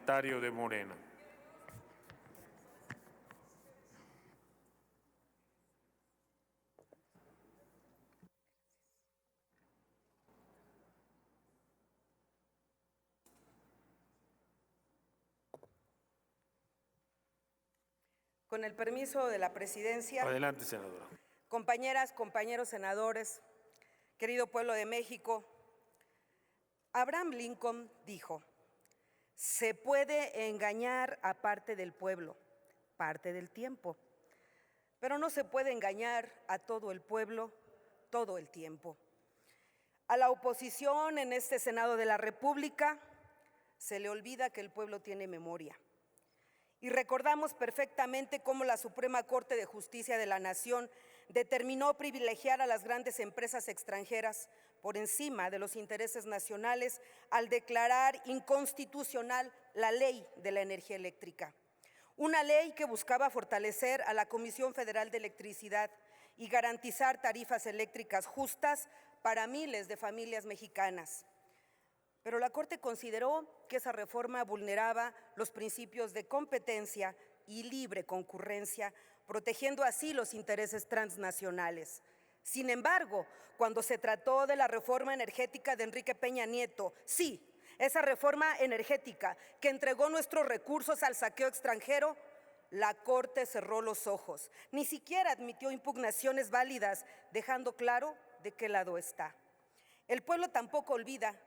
parlamentario de Morena. Con el permiso de la presidencia. Adelante, senadora. Compañeras, compañeros senadores, querido pueblo de México, Abraham Lincoln dijo: se puede engañar a parte del pueblo, parte del tiempo, pero no se puede engañar a todo el pueblo todo el tiempo. A la oposición en este Senado de la República se le olvida que el pueblo tiene memoria. Y recordamos perfectamente cómo la Suprema Corte de Justicia de la Nación determinó privilegiar a las grandes empresas extranjeras por encima de los intereses nacionales al declarar inconstitucional la Ley de la Energía Eléctrica. Una ley que buscaba fortalecer a la Comisión Federal de Electricidad y garantizar tarifas eléctricas justas para miles de familias mexicanas. Pero la Corte consideró que esa reforma vulneraba los principios de competencia y libre concurrencia, protegiendo así los intereses transnacionales. Sin embargo, cuando se trató de la reforma energética de Enrique Peña Nieto, sí, esa reforma energética que entregó nuestros recursos al saqueo extranjero, la Corte cerró los ojos. Ni siquiera admitió impugnaciones válidas, dejando claro de qué lado está. El pueblo tampoco olvida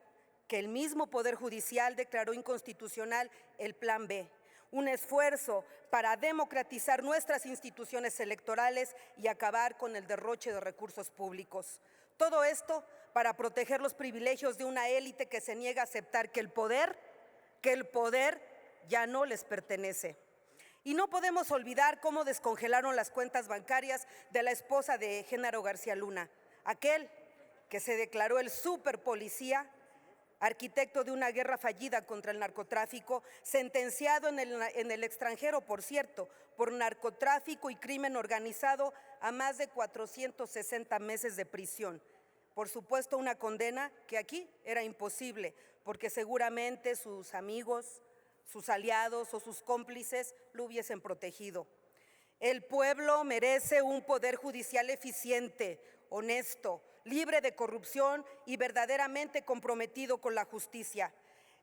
que el mismo Poder Judicial declaró inconstitucional el Plan B, un esfuerzo para democratizar nuestras instituciones electorales y acabar con el derroche de recursos públicos. Todo esto para proteger los privilegios de una élite que se niega a aceptar que el poder ya no les pertenece. Y no podemos olvidar cómo descongelaron las cuentas bancarias de la esposa de Genaro García Luna, aquel que se declaró el superpolicía, arquitecto de una guerra fallida contra el narcotráfico, sentenciado en el extranjero, por cierto, por narcotráfico y crimen organizado a más de 460 meses de prisión. Por supuesto, una condena que aquí era imposible, porque seguramente sus amigos, sus aliados o sus cómplices lo hubiesen protegido. El pueblo merece un poder judicial eficiente, honesto, libre de corrupción y verdaderamente comprometido con la justicia.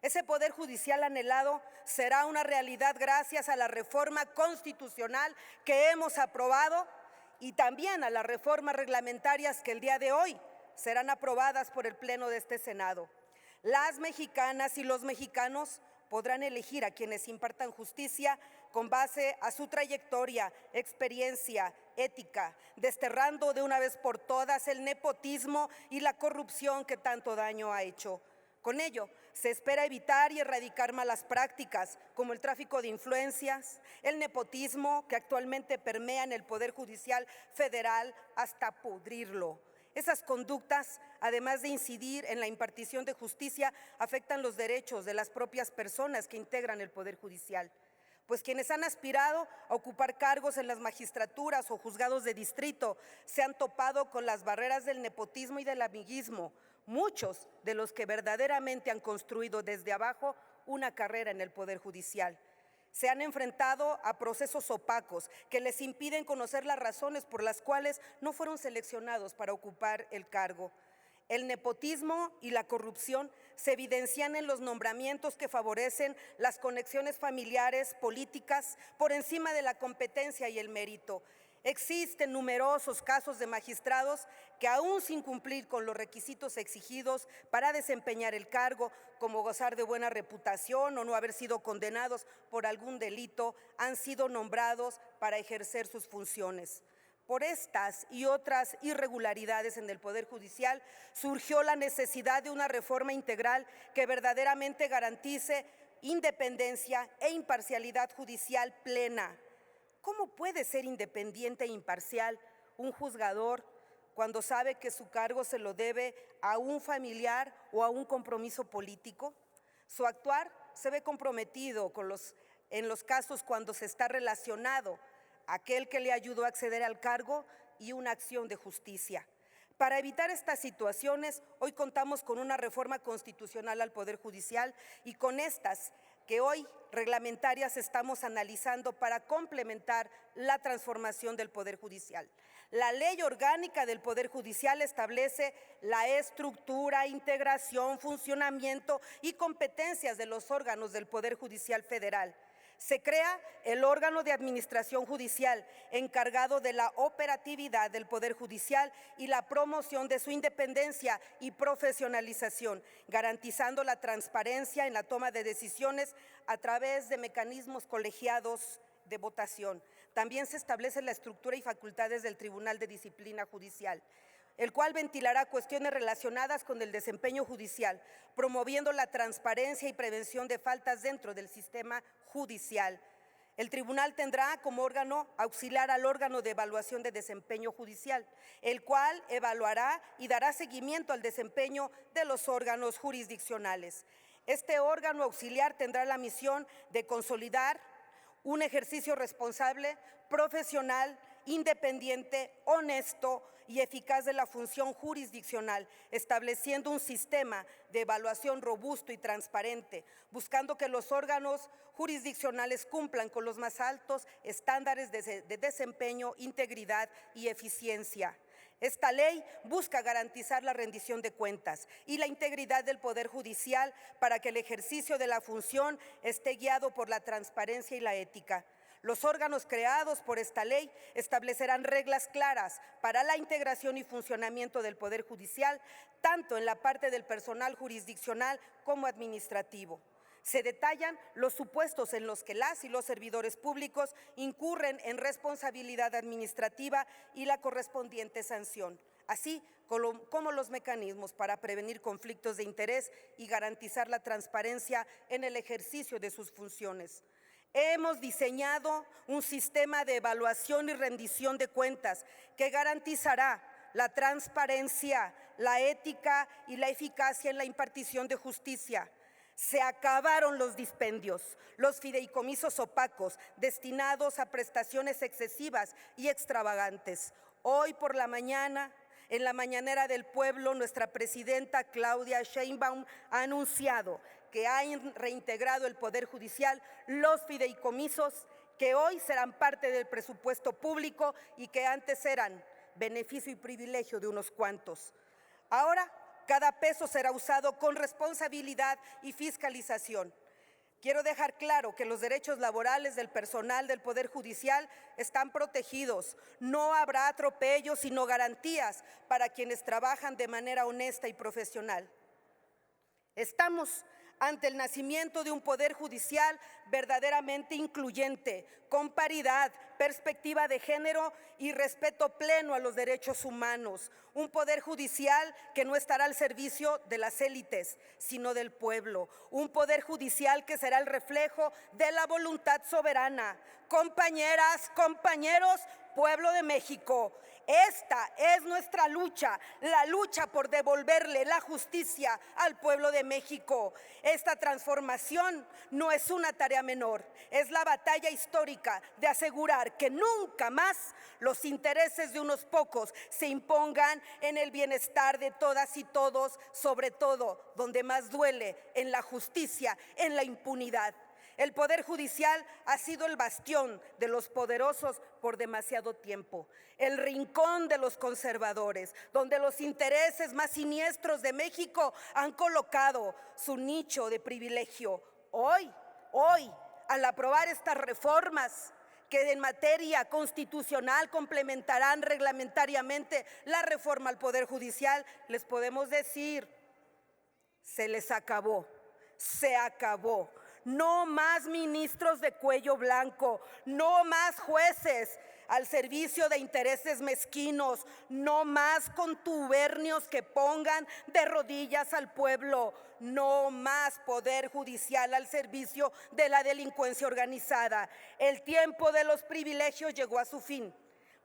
Ese poder judicial anhelado será una realidad gracias a la reforma constitucional que hemos aprobado y también a las reformas reglamentarias que el día de hoy serán aprobadas por el Pleno de este Senado. Las mexicanas y los mexicanos podrán elegir a quienes impartan justicia con base a su trayectoria, experiencia, ética, desterrando de una vez por todas el nepotismo y la corrupción que tanto daño ha hecho. Con ello, se espera evitar y erradicar malas prácticas como el tráfico de influencias, el nepotismo que actualmente permea en el Poder Judicial Federal hasta pudrirlo. Esas conductas, además de incidir en la impartición de justicia, afectan los derechos de las propias personas que integran el Poder Judicial. Pues quienes han aspirado a ocupar cargos en las magistraturas o juzgados de distrito se han topado con las barreras del nepotismo y del amiguismo, muchos de los que verdaderamente han construido desde abajo una carrera en el Poder Judicial. Se han enfrentado a procesos opacos que les impiden conocer las razones por las cuales no fueron seleccionados para ocupar el cargo. El nepotismo y la corrupción se evidencian en los nombramientos que favorecen las conexiones familiares, políticas, por encima de la competencia y el mérito. Existen numerosos casos de magistrados que aún sin cumplir con los requisitos exigidos para desempeñar el cargo, como gozar de buena reputación o no haber sido condenados por algún delito, han sido nombrados para ejercer sus funciones. Por estas y otras irregularidades en el Poder Judicial surgió la necesidad de una reforma integral que verdaderamente garantice independencia e imparcialidad judicial plena. ¿Cómo puede ser independiente e imparcial un juzgador cuando sabe que su cargo se lo debe a un familiar o a un compromiso político? Su actuar se ve comprometido en los casos cuando se está relacionado aquel que le ayudó a acceder al cargo y una acción de justicia. Para evitar estas situaciones, hoy contamos con una reforma constitucional al Poder Judicial y con estas que hoy reglamentarias estamos analizando para complementar la transformación del Poder Judicial. La Ley Orgánica del Poder Judicial establece la estructura, integración, funcionamiento y competencias de los órganos del Poder Judicial Federal. Se crea el órgano de administración judicial, encargado de la operatividad del Poder Judicial y la promoción de su independencia y profesionalización, garantizando la transparencia en la toma de decisiones a través de mecanismos colegiados de votación. También se establece la estructura y facultades del Tribunal de Disciplina Judicial, el cual ventilará cuestiones relacionadas con el desempeño judicial, promoviendo la transparencia y prevención de faltas dentro del sistema judicial. El tribunal tendrá como órgano auxiliar al órgano de evaluación de desempeño judicial, el cual evaluará y dará seguimiento al desempeño de los órganos jurisdiccionales. Este órgano auxiliar tendrá la misión de consolidar un ejercicio responsable, profesional, independiente, honesto y eficaz de la función jurisdiccional, estableciendo un sistema de evaluación robusto y transparente, buscando que los órganos jurisdiccionales cumplan con los más altos estándares de desempeño, integridad y eficiencia. Esta ley busca garantizar la rendición de cuentas y la integridad del Poder Judicial para que el ejercicio de la función esté guiado por la transparencia y la ética. Los órganos creados por esta ley establecerán reglas claras para la integración y funcionamiento del Poder Judicial, tanto en la parte del personal jurisdiccional como administrativo. Se detallan los supuestos en los que las y los servidores públicos incurren en responsabilidad administrativa y la correspondiente sanción, así como los mecanismos para prevenir conflictos de interés y garantizar la transparencia en el ejercicio de sus funciones. Hemos diseñado un sistema de evaluación y rendición de cuentas que garantizará la transparencia, la ética y la eficacia en la impartición de justicia. Se acabaron los dispendios, los fideicomisos opacos destinados a prestaciones excesivas y extravagantes. Hoy por la mañana, en la mañanera del pueblo, nuestra presidenta Claudia Sheinbaum ha anunciado que ha reintegrado el Poder Judicial los fideicomisos que hoy serán parte del presupuesto público y que antes eran beneficio y privilegio de unos cuantos. Ahora, cada peso será usado con responsabilidad y fiscalización. Quiero dejar claro que los derechos laborales del personal del Poder Judicial están protegidos. No habrá atropellos, sino garantías para quienes trabajan de manera honesta y profesional. Estamos ante el nacimiento de un Poder Judicial verdaderamente incluyente, con paridad, perspectiva de género y respeto pleno a los derechos humanos. Un Poder Judicial que no estará al servicio de las élites, sino del pueblo. Un Poder Judicial que será el reflejo de la voluntad soberana. Compañeras, compañeros, pueblo de México, esta es nuestra lucha, la lucha por devolverle la justicia al pueblo de México. Esta transformación no es una tarea menor, es la batalla histórica de asegurar que nunca más los intereses de unos pocos se impongan en el bienestar de todas y todos, sobre todo donde más duele, en la justicia, en la impunidad. El Poder Judicial ha sido el bastión de los poderosos por demasiado tiempo, el rincón de los conservadores, donde los intereses más siniestros de México han colocado su nicho de privilegio. Hoy, al aprobar estas reformas que en materia constitucional complementarán reglamentariamente la reforma al Poder Judicial, les podemos decir, se les acabó, se acabó. No más ministros de cuello blanco, no más jueces al servicio de intereses mezquinos, no más contubernios que pongan de rodillas al pueblo, no más Poder Judicial al servicio de la delincuencia organizada. El tiempo de los privilegios llegó a su fin,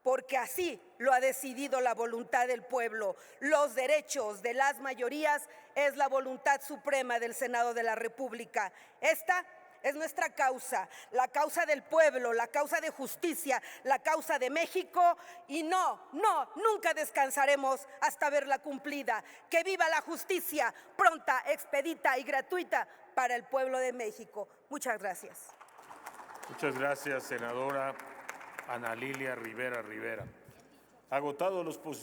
porque así lo ha decidido la voluntad del pueblo. Los derechos de las mayorías es la voluntad suprema del Senado de la República. Esta es nuestra causa, la causa del pueblo, la causa de justicia, la causa de México y nunca descansaremos hasta verla cumplida. ¡Que viva la justicia pronta, expedita y gratuita para el pueblo de México! Muchas gracias. Muchas gracias, senadora Ana Lilia Rivera Rivera. Agotados los posicionamientos.